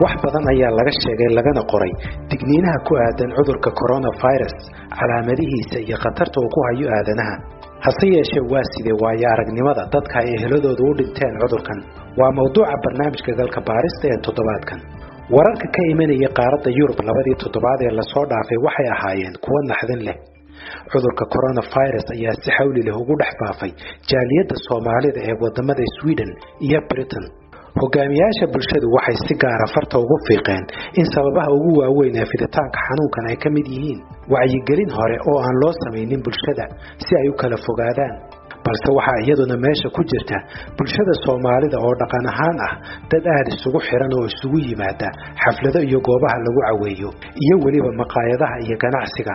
wax badan ayaa laga sheegay lagana qoray digniinaha ku aadan cudurka coronavirus calaamadihiisa iyo khatarta uu ku hayo aadanaha hase yeeshee waa sidee waayo aragnimada dadka ay eheladoodu u dhinteen cudurkan waa mawduuca barnaamijka galka baarista ee toddobaadkan wararka ka imanaya qaaradda Yurub labadii toddobaad ee la soo dhaafay waxay ahaayeen kuwo naxdin leh cudurka coronavirus ayaa si xawli leh ugu dhex faafay jaaliyadda Soomaalida ee wadamada Sweden iyo Britain hogaamiyaasha bulshadu waxay si gaar ah farta ugu fiiqeen in sababaha ugu waaweyn ee fiditaanka xanuunkan ay ka mid yihiin wacyigelin hore oo aan loo samaynin bulshada si ay u kala fogaadaan balse waxa iyaduna meesha ku jirta bulshada Soomaalida oo dhaqan ahaan ah dad aad isugu xiran oo isugu yimaada xaflado iyo goobaha lagu caweeyo iyo waliba maqaayadaha iyo ganacsiga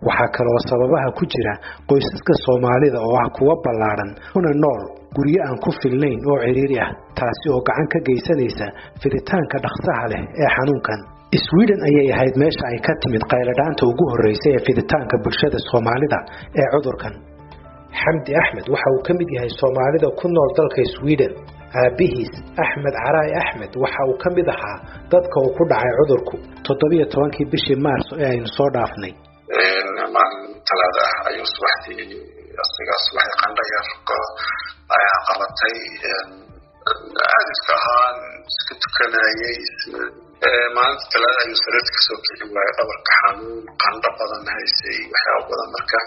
waxa kale oo sababaha ku jira qoysaska Soomaalida oo ah kuwa ballaaran una nool guriyo aan ku filnayn oo ciriiri ah taasi oo gacan ka geysanaysa fiditaanka dhaqsaha leh ee xanuunkan Sweden ayay ahayd meesha ay ka timid qayladhaanta ugu horeysay ee fiditaanka bulshada Soomaalida ee cudurkan Xamdi Axmed waxa uu ka mid yahay Soomaalida ku nool dalka Sweden aabihiis Axmed Caraay Axmed waxa uu ka mid ahaa dadka uu ku dhacay cudurku 17 bishii Maarso ee aynu soo dhaafnay talaada ayuu subaxdii asagaa subaxdii qandhayarka ayaa qabatay caadadka ahaan iska tukanayay maalinta talaada ayuu sariirta kasoo kici waayay dhabarka xanuun qandho badan haysay waxyaaba badan marka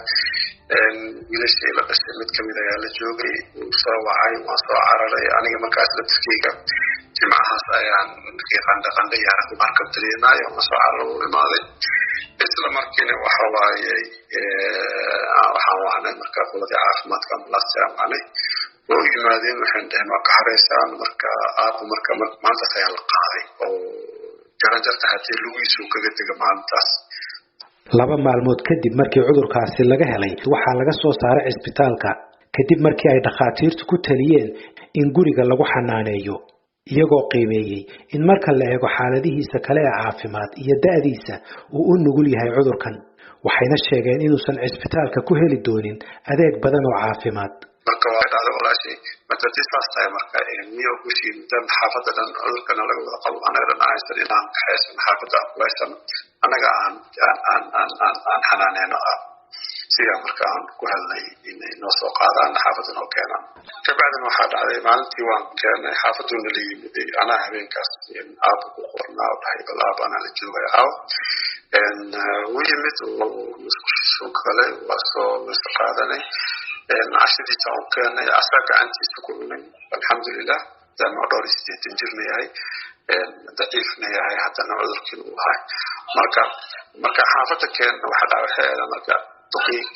wiilashii la dhashay mid kamid ayaa la joogay wuu soo wacay waan soo cararay aniga markaas laftirkeyga jimcahaas ayaan markii qandho yaarada markab dareemayo waan soo carar u imaaday isla markiina waxa waaye waxaan wacnay marka qoladii caafimaadka ambalaasta aan wacnay oo yimaadeen waxaan dhahay ma ka xareysaan marka aabbu marka maantaas ayaa la qaaday oo jaranjarta haddii lugiisu kaga dega maalintaas laba maalmood kadib markii cudurkaasi laga helay waxaa laga soo saaray isbitaalka kadib markii ay dhakhaatiirtu ku taliyeen in guriga lagu xanaaneeyo iyagoo qiimeeyay in marka la eego xaaladihiisa kale ee caafimaad iyo da'diisa uu u nugul yahay cudurkan waxayna sheegeen inuusan isbitaalka ku heli doonin adeeg badan oo caafimaad marka waa dhacdo walaashii matatisaas tahay marka niyo gushii dan xaafadan cudurkan laga wada qabo anaga dhan aysan inaan kaxaysan xaafada kulaysan anaga aan xanaaneyno sida marka aan ku helnay inay noo soo qaadaan xaafadan oo keenan kabacdina waxaa dhacday maalintii waan keenay xaafaduna la yimid anaa habeenkaas aabbu ku qornaa oo dhahay bal aab anaa la joogay wuu yimid oo isku kale waa soo meesha qaadanay cashadiisa aan keenay asaga gacantiisa ku cunay alxamdulilah dama dhowr 80 jirna yahay daciifna yahay haddana cudurkii uu ahay marka xaafada keenna waxaa dhacay marka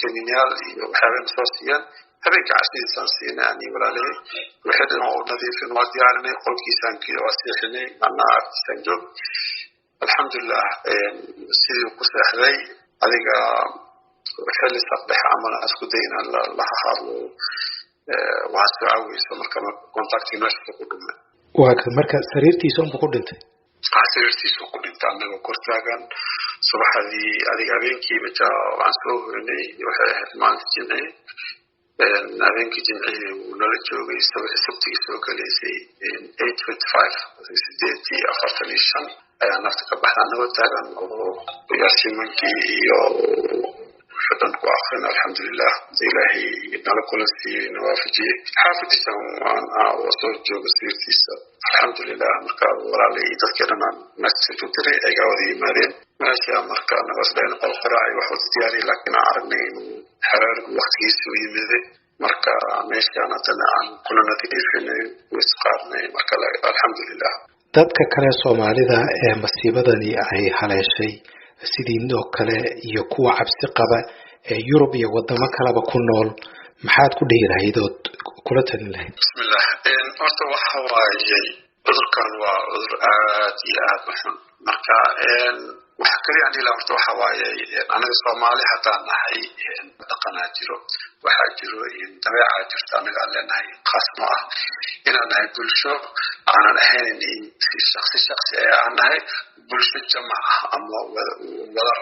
كنيال وحابين صوصيا هبين كعشرين سنة يعني ولا ليه واحد إنه نظيف وديارنا قل كيسان كي واسيحني أنا أرتسان جو الحمد لله سيدي وقصة ذي هذيك وحلي صبح عمل أسكدين الله حاله واسع عوي سمر كمان كونتاكتي نشوف كلهم وهكذا مركز سريرتي سون بقولنت سريرتي سون كلنت أنا وكرتاعن صباح هذه أبينكي بتاع عنصر إني وحيد ما نتجني أبينكي جنعي ونرجوه يستوي السبتي يستوي كليسي 8:25 سديتي أخرتني الشن أنا نفتك بحث عنه وتاعن وياسين منكي فدن وآخرنا الحمد لله إلهي نال كل شيء نوافجي حافظي سوان وصول جو بسيرتي الحمد لله مركا ولا لي تذكرنا نفس تدري أجاودي مالين ماشي مركا نغسلين القراعي وحوت دياري لكن عرني حرار وقت يسوي مذي مركا ماشي أنا تنعم كلنا تديفني وإسقارني مركا الحمد لله dadka kale Soomaalida ee masiibadani ay haleeshay sidii oo kale iyo kuwa cabsi qaba ee Yurub iyo wadamo kale ku nool maxaad ku dhiirahayd oo kula talin lahayd bismillah horta waxa waaye cudurkan waa cudur aad iyo aad u xun marka waxa kale aan ilaa horta waxa waaye anaga Soomaali haddaan nahay dhaqanaa jiro waxaa jiro in dabeecad jirta anaga leenahay qaasmo ah inaan nahay bulsho aanan ahayn in si shakhsi aan nahay bulsho jamac ama wada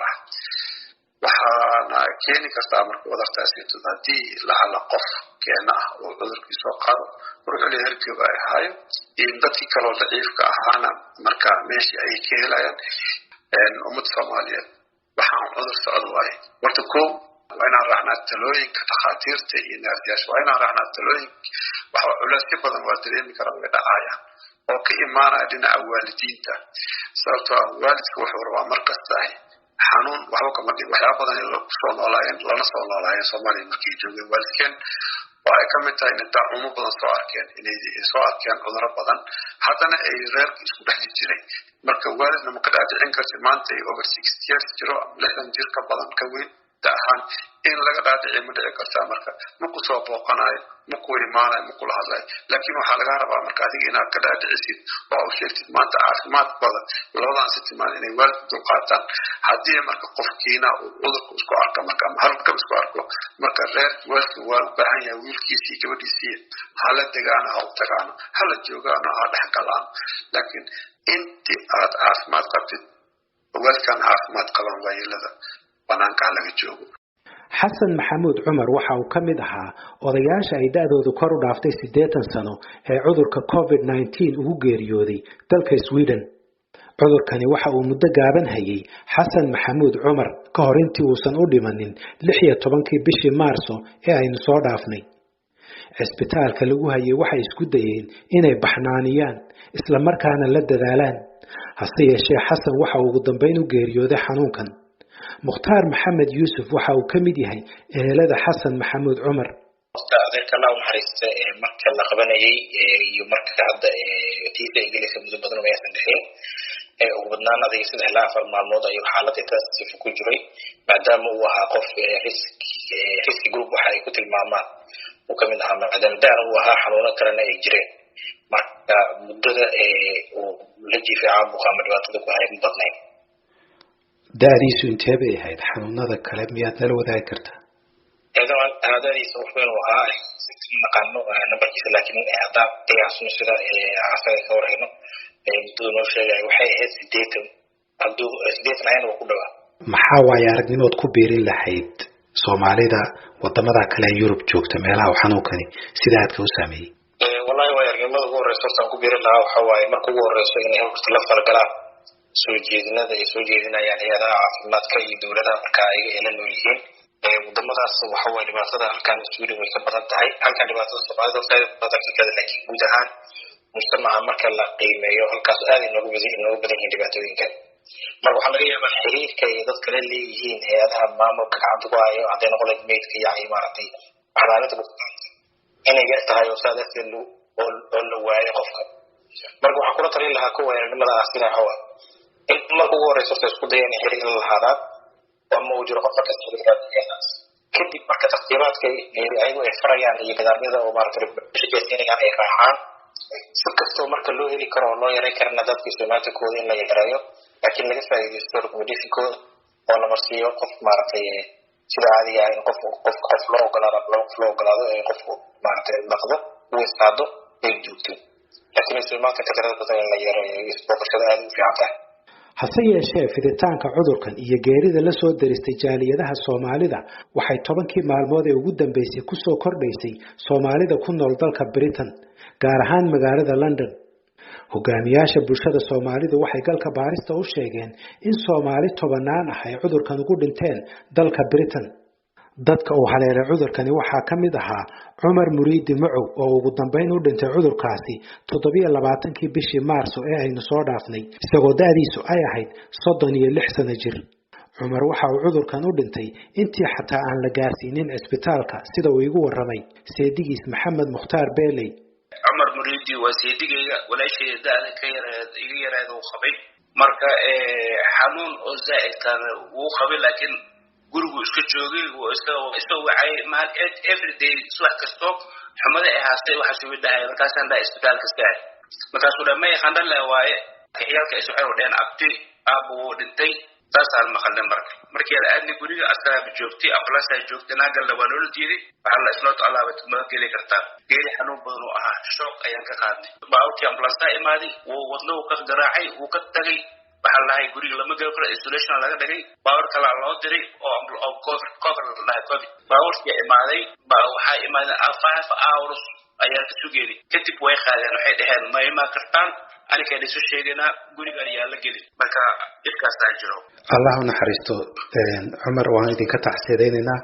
waxaana keeni kartaa marka wadartaasi haddii lacala qof keena ah oo cudurkii soo qaado wuxuu leeyahay hergeb ay haayo in dadkii kaloo daciifka ahaana marka meeshii ay ka helayaan ummad Soomaaliyeed waxaan cudur socdo waaye warta koow waa inaan raacnaa talooyinka dhakhaatiirta iyo neeryaasha waa inaan raacnaa talooyinka waxa culaysyo badan waa dareemi karaa way dhacayaan oo ka imaanaya dhinaca waalidiinta sababtoo ah waalidka wuxuu rabaa markasta xanuun waxba kama dhig waxyaaba badan in lana soo noolaayeen Soomaaliya markii joogeen waalidkeen waa ay ka mid tahay in daacumo badan soo arkeen inay soo arkeen cudurro badan haddana ay reerka isku dhex jiray marka waalidna ma ka dhaadhicin kartid maanta ay over 60 years jiro ama 60 jir ka badan ka weyn ahaan in laga dhaadhiciyo ma dhici kartaa marka ma ku soo booqanayo ma ku imaanayo ma kula hadlayo laakiin waxaa laga rabaa marka adiga inaad ka dhaadhicisid oo u sheegtid maanta caafimaadkooda labadan si timaan inay waalidku dulqaataan haddii marka qofkiina uu cudurku isku arko marka ama halkaba isku arko marka reer waalidku waa u baahan yahay wiilkiisii gabadhiisii hala degaano ha u tagaano hala joogaano ha dhex galaano laakiin intii aad caafimaad qabtid waalidkan caafimaad qabaan waayeelada banaanka laga joogo xasan maxamuud cumar waxa uu ka mid ahaa odayaasha ay da'doodu kor u dhaaftay 80 sano ee cudurka COVID-19 ugu geeriyooday dalka Sweden cudurkani waxa uu muddo gaaban hayay xasan maxamuud cumar ka hor intii uusan u dhimanin 16 bishii Maarso ee aynu soo dhaafnay isbitaalka lagu hayay waxay isku dayeen inay baxnaaniyaan isla markaana la dadaalaan hase yeeshee xasan waxa uu ugu dambeyn u geeriyooday xanuunkan مختار محمد يوسف waxa uu kamid yahay ehelada Xasan Maxamuud Cumar adeerka la xariista marka la qabanayay iyo marka hadda tiisa ingiliiska muddo badan oo aysan dhixin ugu badnaan adeeg sida la afar maalmood ay xaaladdaas si ku jiray maadaama uu ahaa qof risk group waxa ay ku tilmaamaan oo kamid ahaa maadaama daan uu ahaa xanuuno kalena ay jireen marka muddada uu la jiifay buqaama dhibaatada ku hayay badnay daadiisu intee bay ahayd xanuunada kale miyaad nala wadaagi kartaa daadiisu wuxuu ahaa naqaano nambarkiisa laakiin hadda qiyaasno sida asaga ka warayno muddada noo sheegay waxay ahayd 80 hadduu 80 ayna ku dhawaa maxaa waaye aragnimood ku biirin lahayd Soomaalida wadamada kale ee Yurub joogta meelaha xanuunkani sida aad ka u saameeyay wallahi waa aragnimada ugu horeysa oo ku biirin lahaa waxa waaye markii ugu horeysa inay horta la falgalaan soo jeedinada ay soo jeedinayaan hay'adaha caafimaadka iyo dawladaha marka ay helaan yihiin wadamadaas waxa way dhibaatada halkan Sweden way ka badan tahay halkan dhibaatada Soomaalida oo sayid badan ka laakiin guud ahaan mujtamaca marka la qiimeeyo halkaas aad inoogu badan yihiin dhibaatooyinka marka waxa laga yaabaa xiriirka ay dadka leeyihiin hay'adaha maamulka gacanta ku hayo haddii noqon meedka iyo imaartay xalaalada inay yartahay oo saadaaseen oo la waayo qofka marka waxa kula talin lahaa kuwa nimada asina xawaa in marka ugu horeysa isku dayeen xiriir la lahaadaan ama uu jiro qofka xiriirka kadib marka taqdiimaadka ay farayaan iyo nidaamyada oo maartay shaqeynayaan ay raacaan si kastoo marka loo heli karo loo yareyn karna dadka Soomaaliyeed in la yareeyo laakiin laga faa'iideysto recommendation oo la marsiiyo qof maartay sida caadiga ah in qof loo ogolaado ee qofku maartay dhaqdo uu istaado ay joogto laakiin Soomaaliyeed ka tirada badan in la yareeyo isboqashada aad u fiican hase yeeshee fiditaanka cudurkan iyo geerida la soo daristay jaaliyadaha Soomaalida waxay 10 maalmood ee ugu dambeysay ku soo kordhaysay Soomaalida ku nool dalka Britain gaar ahaan magaalada London hogaamiyaasha bulshada Soomaalidu waxay galka baarista u sheegeen in Soomaali tobanaan ah ay cudurkan ugu dhinteen dalka Britain dadka uu haleelay cudurkani waxaa ka mid ahaa Cumar Muriidi Macow oo ugu dambeyn u dhintay cudurkaasi 27 bishii Maarso ee aynu soo dhaafnay isagoo da'diisu ay ahayd 36 sano jir Cumar waxa uu cudurkan u dhintay intii xataa aan la gaarsiinin isbitaalka sida uu igu waramay seedigiis Maxamed Mukhtaar Beeley Cumar Muriidi waa seedigayga walaasheeda ka iga yarayd oo qabay marka xanuun oo zaa'id kan uu qabay laakiin gurigu iska joogay oo isoo wacay maal every day subax kasto xumada ay haastay waxa soo dhahay markaasaan baa isbitaalka istaagay markaas uu dhamay qandhal la waaye ciyalka ay soo xireen abti abu dhintay taasaan maqalnay markii la aadnay guriga asxaab joogtay aflaas ay joogtay naagal la walaalo diiday waxa la isla talaabay ma geli kartaa geeri xanuun badan oo ah shock ayaan ka qaadnay baawti ambulance imaaday oo wadno ka garaacay oo ka tagay waxaa lahay guriga lama geli karo isolation laga dhigay baawar kala loo diray oo cover lahay covid baawurkii imaaday waxaa imaaday 5 hours ayaa ka sugeeyay kadib way qaadeen waxay dhaheen ma imaan kartaan aniga dhiso sheegana guriga ayaa la gelin marka ilkaas taa jiro Allah u naxariisto Umar waan idinka taxsiideynaa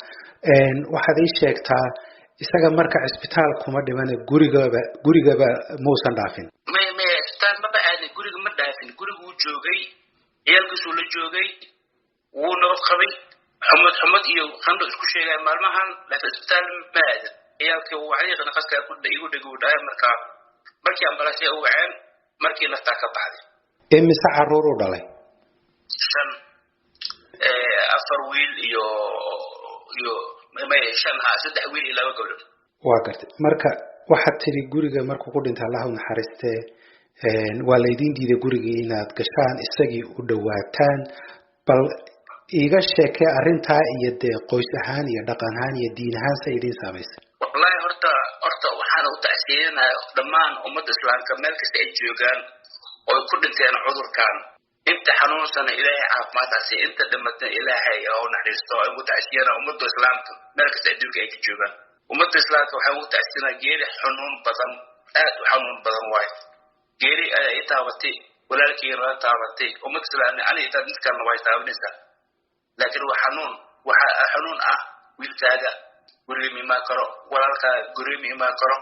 waxaad ii sheegtaa isaga marka isbitaal kuma dhiman gurigaba muusan dhaafin ma isbitaal ma baahan guriga ma dhaafin gurigu uu joogay ciyalkiisu la joogay wuu nabad qabay xumad iyo qandho isku sheegay maalmahan laakiin isbitaal ma aadan ciyalkii uu xariiqna qaska ku dhigo dhaay markii ambalaasay uu waceen markii nafta ka baxday mise caruur u dhalay 4 wiil iyo 3 wiil iyo 2 gabdhood waa gartay marka waxaad tiri guriga markuu ku dhintay Allah u naxariistee waa la idin diiday gurigii inaad gashaan isagii u dhawaataan bal iga sheekay arintaa iyo qoys ahaan iyo dhaqan ahaan iyo diin ahaan say idin saameysay wallahi horta waxaan u tacsiinaa dhammaan ummadda islaamka meel kasta ay joogaan oo ku dhinteen cudurkan inta xanuunsan ilaahay caafimaadkiisa inta dhimatay ilaahay oo naxariisto ay u tacsiinaa ummadda islaamka meel kasta adduunka ay joogaan ummadda islaamka waxay u tacsiinaa geeri xanuun badan aad u xanuun badan waay geeri ay taabatay walaalkii ra taabatay ummadda islaamka ani inta midkan way taabanaysaa laakiin waxa xanuun ah wiilkaaga guriga ma karo walaalka guriga ma karo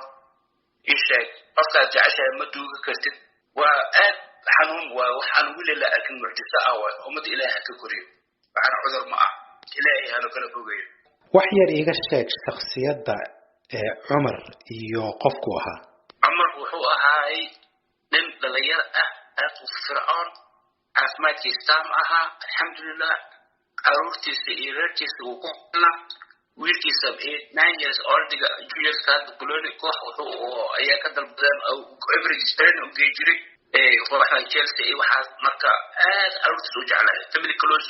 isheeg qofka jacayl ma duuga kartid waa aad xanuun waa waxaan wili la arkin mucjiso ah waa ummadda ilaahay ka koriyo waxaan cudur ma ah ilaahay hano kala fogeeyo wax yar iga sheeg shakhsiyadda Umar iyo qofku ahaa Umar wuxuu ahaay nin dhalinyaro ah aad u fircoon caafimaadkiisa ahaa alxamdulillah caruurtiisa iyo reerkiisa uu ku qana wiilkiisa 9 years old Julius Card Bologna koox wuxuu ayaa ka dalbadeen average strain u geejiray kooxda Chelsea waxa marka aad caruurtiisa u jeclaa family close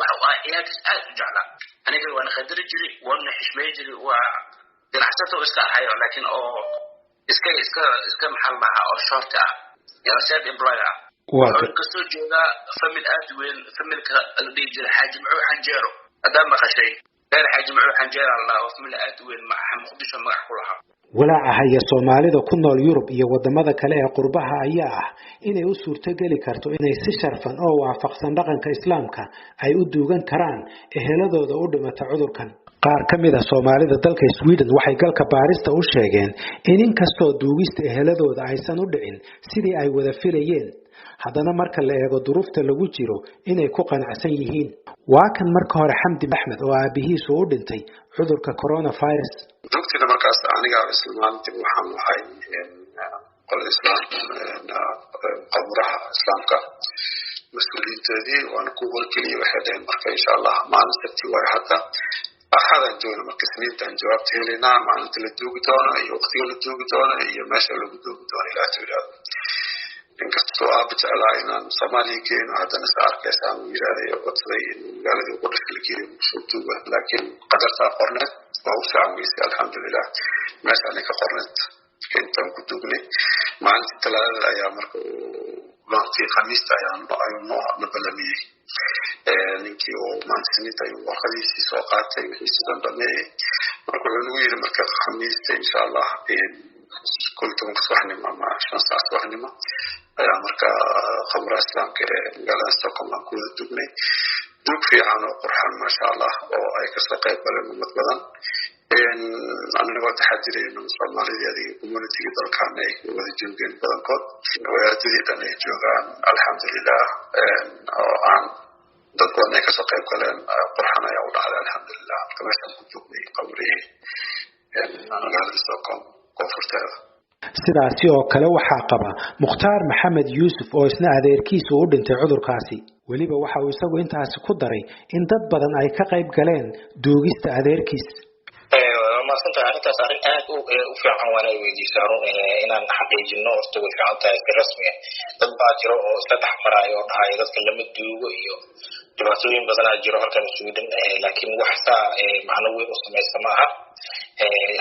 waxa aad u jeclaa aniga waan khadri jiray waan xishmeey jiray waa diracsato iska hayo laakiin oo iska maxal baxa oo short ah yaa self employer waa ka soo jeeda family aad weyn family ka la dhigi jiray Xaaji Macu Xanjeero hadda ma qashay Xaaji Macu Xanjeero Allah oo family aad weyn ma Muqdisho magac ku lahaa walaaca haya Soomaalida ku nool Yurub iyo wadamada kale ee qurbaha ayaa ah inay u suurtagali karto inay si sharfan oo waafaqsan dhaqanka Islaamka ay u duugan karaan eheladooda u dhimata cudurkan qaar kamid ah Soomaalida dalka Sweden waxay galka baarista u sheegeen in inkastoo duugista eheladooda aysan u dhicin sidii ay wada filayeen haddana marka la eego duruufta lagu jiro inay ku qanacsan yihiin waa kan marka hore Xamdi Axmed oo aabihiisu u dhintay cudurka coronavirus dugtiga markaas aniga islaamti waxaan ahay qol islaam qabraha islaamka mas'uuliyadii waan ku wargeliyay waxay dhahay marka insha Allah maalin sabti way hadda axadan joogna marka isniintan jawaabta helinaa maalinta la duugi doono iyo waqtiga la duugi doono iyo meesha lagu duugi doono ilaa tuulaada inkastoo aad jeclaa inaan Soomaaliya keeno haddana saarkaysaan wiilaaday oo dadday magaaladii ugu dhashay musuuduga laakiin qadarta qorneed waa u saameysay alxamdulillah meeshaan ka qorneed intaan ku dugnay maalinta talaadada ayaa marka maantii khamiista ayaan nabalamiyay ninkii oo maalinta ayuu warqadiisii soo qaatay wixii sidan dhameeyay marka wuxuu nagu yidhi marka khamiista insha Allah كل يوم صباحني مع شان ساعة صباحني ما يا أمريكا خبر إسلام قال أستقم أقول الدبني دوب في عنو قرحان ما شاء الله أو أي كسر قيب ولا متبدن إن أنا نقول تحدي إنه صار هذه كوميونتي قدر كاني وهذا جنبين بدن قط ويأتي أن يجوعان الحمد لله عن دكتور كسر قيب ولا قرحان يعود على الحمد لله كما يسمى دوبني قبري أنا قال أستقم sidaasi oo kale waxaa qaba Mukhtaar Maxamed Yuusuf oo isna adeerkiisu u dhintay cudurkaasi waliba waxa uu isagu intaas ku daray in dad badan ay ka qayb galeen duugista adeerkiis ma santa arintaas arin aad u fiican waan weydiisay inaan xaqiijino horta way fiican tahay si rasmi ah dad baa jiro oo saddex maraayo oo dhahay dadka lama duugo iyo dhibaatooyin badan jiro halkan Sweden laakiin wax macno weyn u sameeyay maaha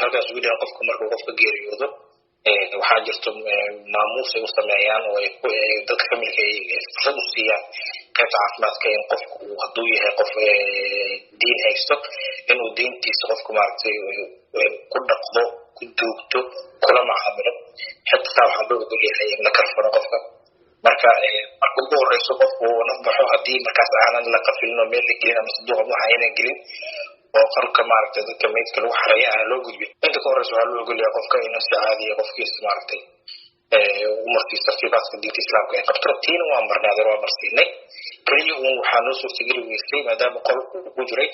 halkaas Sweden qofku markuu qofka geeriyoodo waxaa jirto maamuus ay u sameeyaan oo ay dadka familka ay fursad u siiyaan qaybta caafimaadka in qofku hadduu yahay qof diin haysto inuu diintiisa qofku maaragtay ku dhaqdo ku duugto kula macaamilo xitaa waxaa loo ogol yahay in la karfano qofka marka ugu horeyso qofku naf baxo haddii markaas aanan la qafilin oo meel la gelin ama saduuqa waxa aynan gelin oo qarka maaragtay dadka meydka lagu xareeyo aan loo gudbin inta ka horeyso waxaa loo ogol yahay qofka inuu si caadiya qofkiisa maaragtay umartiisa tartiibaadka diinta islaamka ay qabto tiina waa marnaaday waa marsiinay keliya waxaa noo suurtageli weystay maadaama qolku ku jiray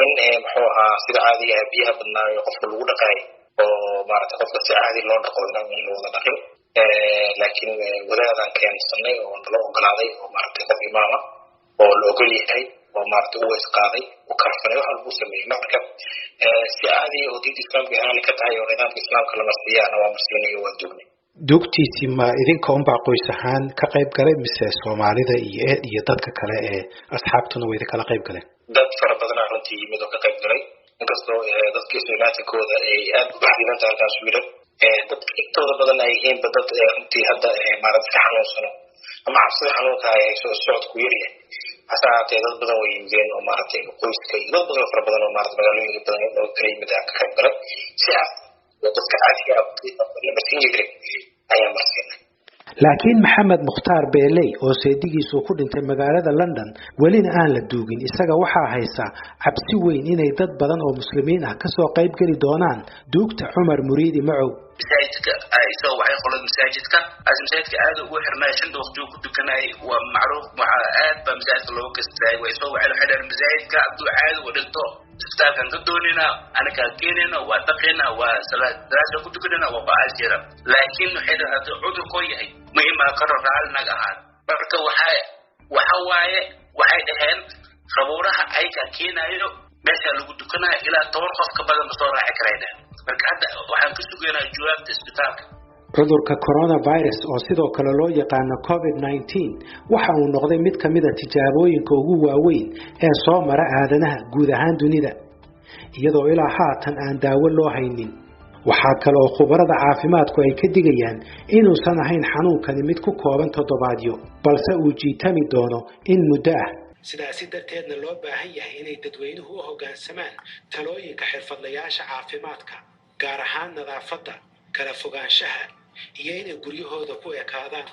in muxuu ahaa sida caadiga ah biyaha badnaayo qofka lagu dhaqaayo oo maaragtay qofka si caadi loo dhaqo inaan la wada dhaqin laakiin wadaadaan keensanay oo nala ogolaaday oo maaragtay qof imaama oo la ogol yahay oo maaragtay u isqaaday u karfanay wax walbuu sameeyey marka si caadiya oo diinta islaamka haali ka tahay oo nidaamka islaamka la marsiiyaana waa marsiinay oo waa dugnay duugtiisii ma idinka unbaa qoys ahaan ka qayb galay mise soomaalida iyo dadka kale ee asxaabtuna way idinkala qayb galeen dad fara badanaa runtii yimid oo ka qayb galay inkastoo dadkii soomaalikooda ay aad u baxdidan tahay halkaas wiilan dadka intooda badan ay yihiinba dad runtii hadda maaragtay ka xanuunsano ama cabsida xanuunka ay socodku yaryahay hase ahaatee dad badan way yimideen oo maaragtay qoyska iyo dad badan fara badan oo maaragtay magaalooyinka badan oo kala yimid ka qayb galay si ah dadka caadiga la marsiin jiray ayaa marsiinay laakiin maxamed mukhtaar beeley oo seedigiisu ku dhintay magaalada London welina aan la duugin isaga waxaa haysa cabsi weyn inay dad badan oo muslimiin ah kasoo qayb gali doonaan duugta Cumar Muriidi Macow masaajidka ay soo waxay qolada masaajidka aad ugu xirnaa shan waqti ku dukanay waa macruuf waxa aad ba masaajidka loo kastay way soo waxay xidhan masaajidka abdu aad u dhinto استاذن كدوننا انا كاكيننا واتقينا وسلاسل كدكنا وبعاشرة لكن حين هذا عذر كويه مهما قرر على نجاحات بركة وحواي وحيد هن خبورها أي كاكينا يلو مثلا لو كدكنا إلى تورقف قبل مصارع كرينا بركة هذا وحن كسوقنا جواب تسبتاك cudurka coronavirus oo sidoo kale loo yaqaan COVID-19 waxa uu noqday mid kamid ah tijaabooyinka ugu waaweyn ee soo mara aadanaha guud ahaan dunida iyadoo ilaa haatan aan daawo loo haynin waxa kale oo khubarada caafimaadku ay ka digayaan inuusan ahayn xanuunkani mid ku kooban toddobaadyo balse uu jiitami doono in muddo ah sidaasi darteedna loo baahan yahay inay dadweynuhu u hoggaansamaan talooyinka xirfadlayaasha caafimaadka gaar ahaan nadaafadda kala fogaanshaha iyo inay guryahooda ku ekaadaan